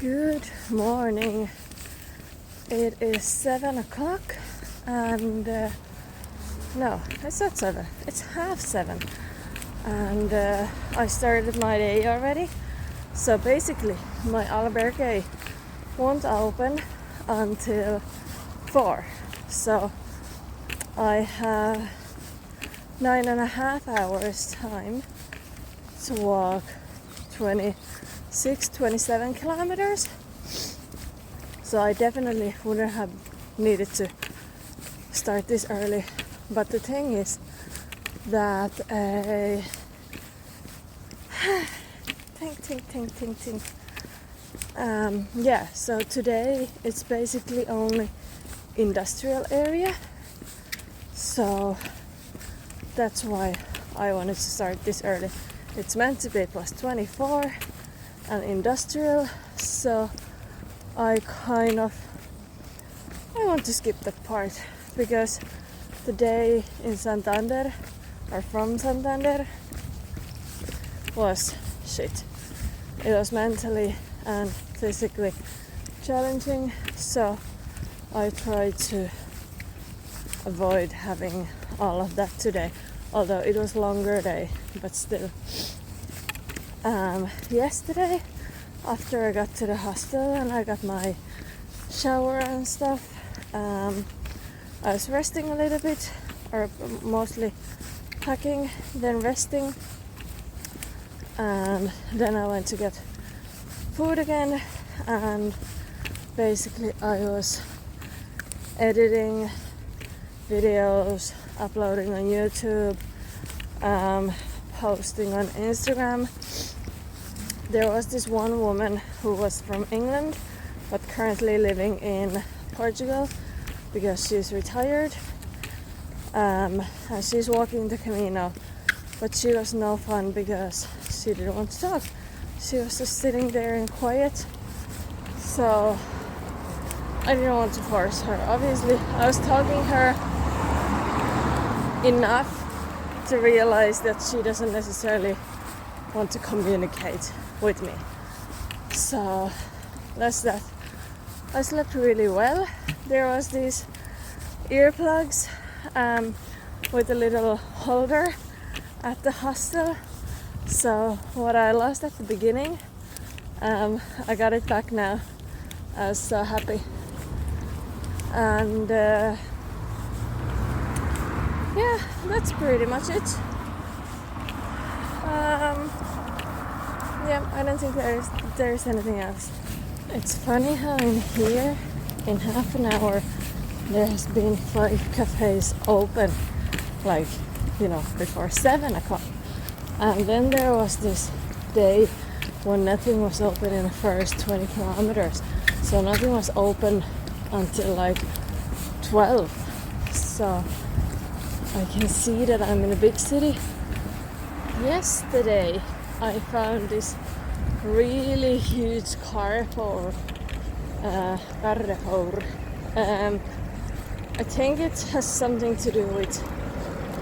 Good morning. It is 7 o'clock and no, it's not 7, it's half 7. And I started my day already. So basically my albergue won't open until 4. So I have 9.5 hours time to walk 27 kilometers. So I definitely wouldn't have needed to start this early. But the thing is that think. So today it's basically only industrial area. So that's why I wanted to start this early. It's meant to be plus 24 and industrial, so I want to skip that part because the day in Santander or from Santander was shit. It was mentally and physically challenging, so I tried to avoid having all of that today, although it was a longer day, but still. Yesterday, after I got to the hostel and I got my shower and stuff, I was resting a little bit, or mostly packing, then resting, and then I went to get food again, and basically I was editing videos, uploading on YouTube, posting on Instagram. There was this one woman who was from England but currently living in Portugal because she's retired, and she's walking the Camino, but she was no fun because she didn't want to talk. She was just sitting there in quiet, so I didn't want to force her. Obviously I was talking her enough to realize that she doesn't necessarily want to communicate with me. So that's that. I slept really well. There was these earplugs with a little holder at the hostel. So what I lost at the beginning, I got it back now. I was so happy. And yeah, that's pretty much it. I don't think there's anything else. It's funny how in here, in half an hour, there has been 5 cafes open, like, before 7 o'clock. And then there was this day when nothing was open in the first 20 kilometers. So nothing was open until like 12. So I can see that I'm in a big city. Yesterday I found this really huge Carrefour. I think it has something to do with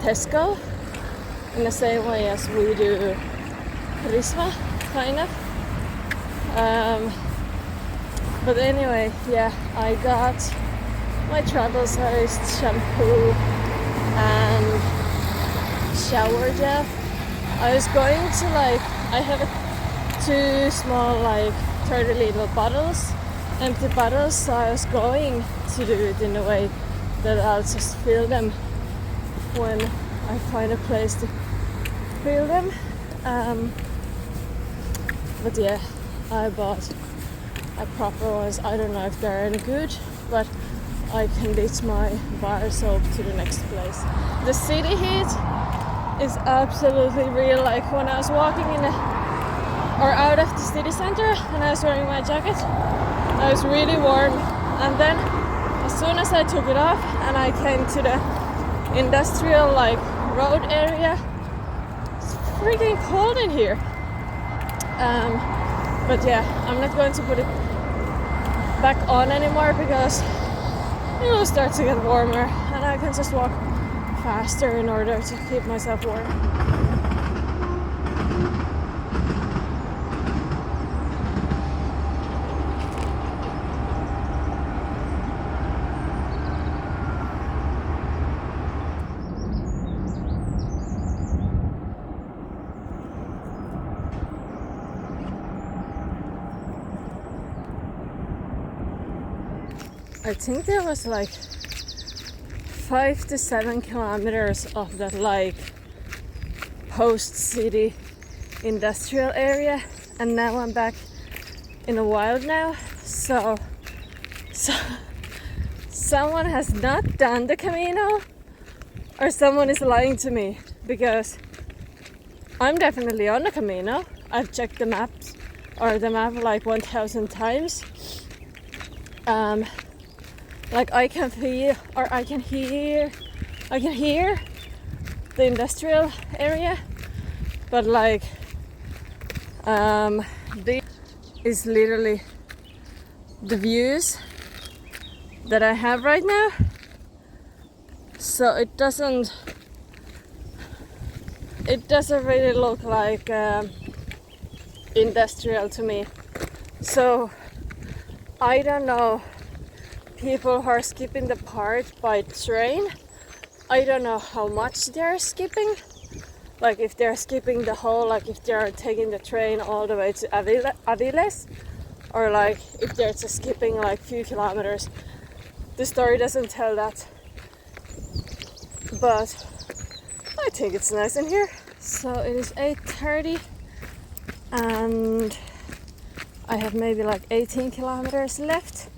Tesco, in the same way as we do Prisma, kind of. But anyway, I got my travel-sized shampoo and shower gel. I was going to I have 2 small 30 little bottles, empty bottles, so I was going to do it in a way that I'll just fill them when I find a place to fill them. But yeah, I bought a proper ones. I don't know if they're any good, but I can ditch my bar soap to the next place. The city heat is absolutely real. Like when I was walking out of the city center and I was wearing my jacket, I was really warm, and then as soon as I took it off and I came to the industrial road area, it's freaking cold in here. But yeah, I'm not going to put it back on anymore because it will start to get warmer and I can just walk faster in order to keep myself warm. I think there was like 5 to 7 kilometers of that like post-city industrial area, and now I'm back in the wild now. So someone has not done the Camino, or someone is lying to me, because I'm definitely on the Camino. I've checked the maps or the map like 1,000 times. Like I can feel, or I can hear the industrial area, but like this is literally the views that I have right now. So it doesn't really look like industrial to me. So I don't know, people who are skipping the part by train, I don't know how much they're skipping. Like if they're skipping the whole, like if they're taking the train all the way to Aviles, or like if they're just skipping like few kilometers. The story doesn't tell that, but I think it's nice in here. So it is 8:30 and I have maybe like 18 kilometers left,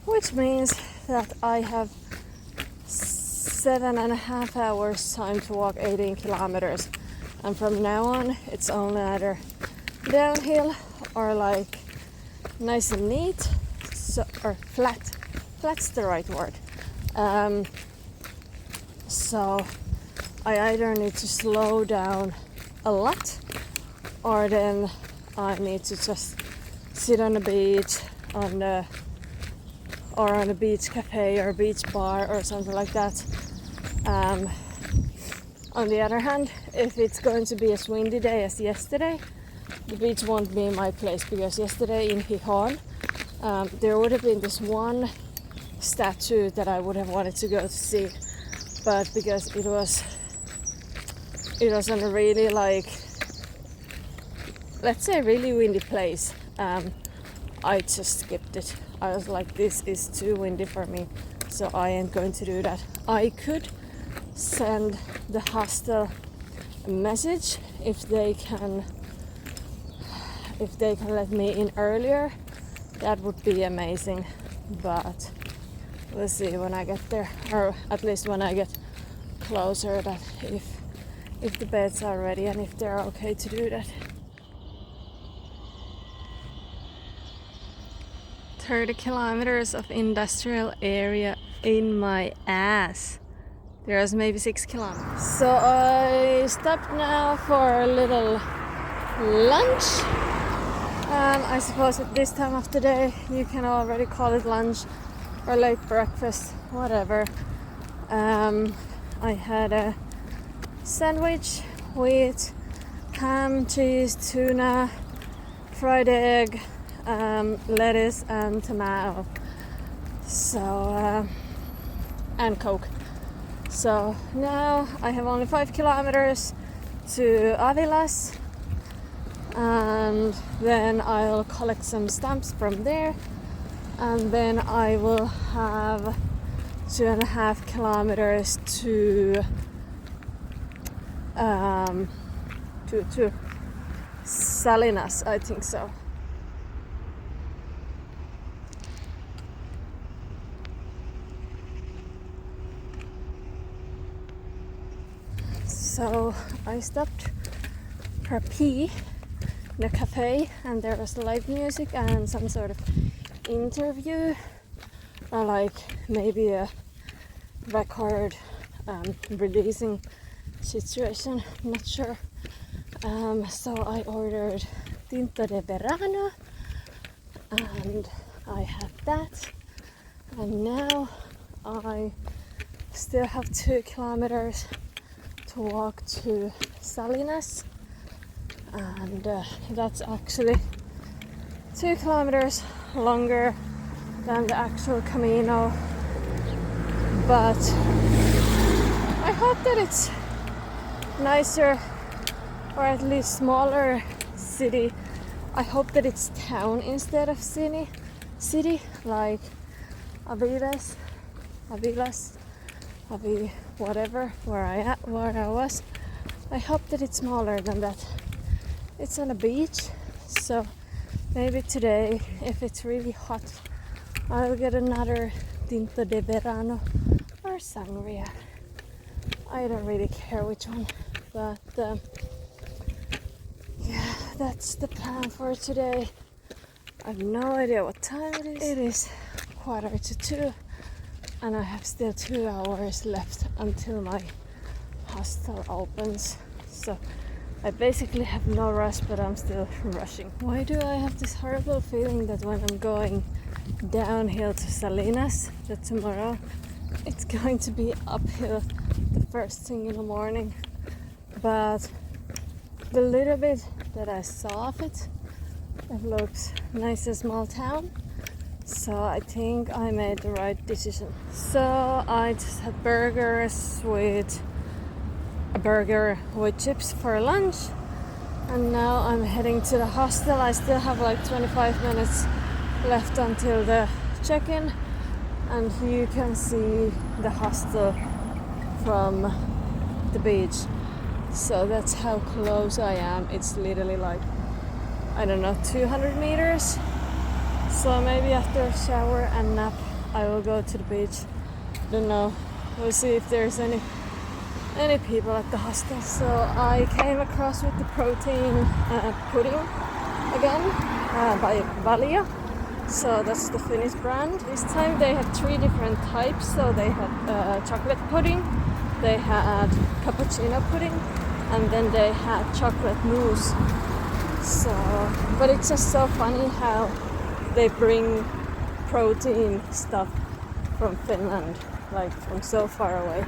which means that I have 7.5 hours time to walk 18 kilometers, and from now on it's only either downhill or like nice and neat, so, or flat's the right word. So I either need to slow down a lot, or then I need to just sit on the beach on a beach cafe or beach bar or something like that. On the other hand, if it's going to be as windy day as yesterday, the beach won't be my place, because yesterday in Gijón there would have been this one statue that I would have wanted to go to see, but because it was in a really, like, let's say really windy place, I just skipped it. I was like, this is too windy for me, so I ain't going to do that. I could send the hostel a message if they can let me in earlier. That would be amazing, but we'll see when I get there, or at least when I get closer, that if the beds are ready and if they're okay to do that. 30 kilometers of industrial area in my ass. There's maybe 6 kilometers. So I stopped now for a little lunch. I suppose at this time of the day you can already call it lunch or late breakfast, whatever. I had a sandwich with ham, cheese, tuna, fried egg, lettuce and tomato, so and Coke. So now I have only 5 kilometers to Avilas, and then I'll collect some stamps from there, and then I will have 2.5 kilometers to Salinas, I think so. So I stopped for a pee in a cafe, and there was live music and some sort of interview, or like maybe a record releasing situation, I'm not sure. So I ordered tinto de verano and I have that, and now I still have 2 kilometers to walk to Salinas, and that's actually 2 kilometers longer than the actual Camino, but I hope that it's nicer, or at least smaller city. I hope that it's town instead of city. Like Aviles, whatever, where I was. I hope that it's smaller than that. It's on a beach, so maybe today, if it's really hot, I'll get another tinto de verano or sangria. I don't really care which one, but yeah, that's the plan for today. I have no idea what time it is. It is 1:45, and I have still 2 hours left until my hostel opens. So I basically have no rush, but I'm still rushing. Why do I have this horrible feeling that when I'm going downhill to Salinas, that tomorrow it's going to be uphill the first thing in the morning? But the little bit that I saw of it, it looks nice and small town. So I think I made the right decision. So I just had a burger with chips for lunch, and now I'm heading to the hostel. I still have like 25 minutes left until the check-in, and you can see the hostel from the beach. So that's how close I am. It's literally like, I don't know, 200 meters. So maybe after a shower and nap, I will go to the beach. Don't know. We'll see if there's any people at the hostel. So I came across with the protein pudding again by Valia. So that's the Finnish brand. This time they had 3 different types. So they had chocolate pudding, they had cappuccino pudding, and then they had chocolate mousse. So, but it's just so funny how they bring protein stuff from Finland, like from so far away.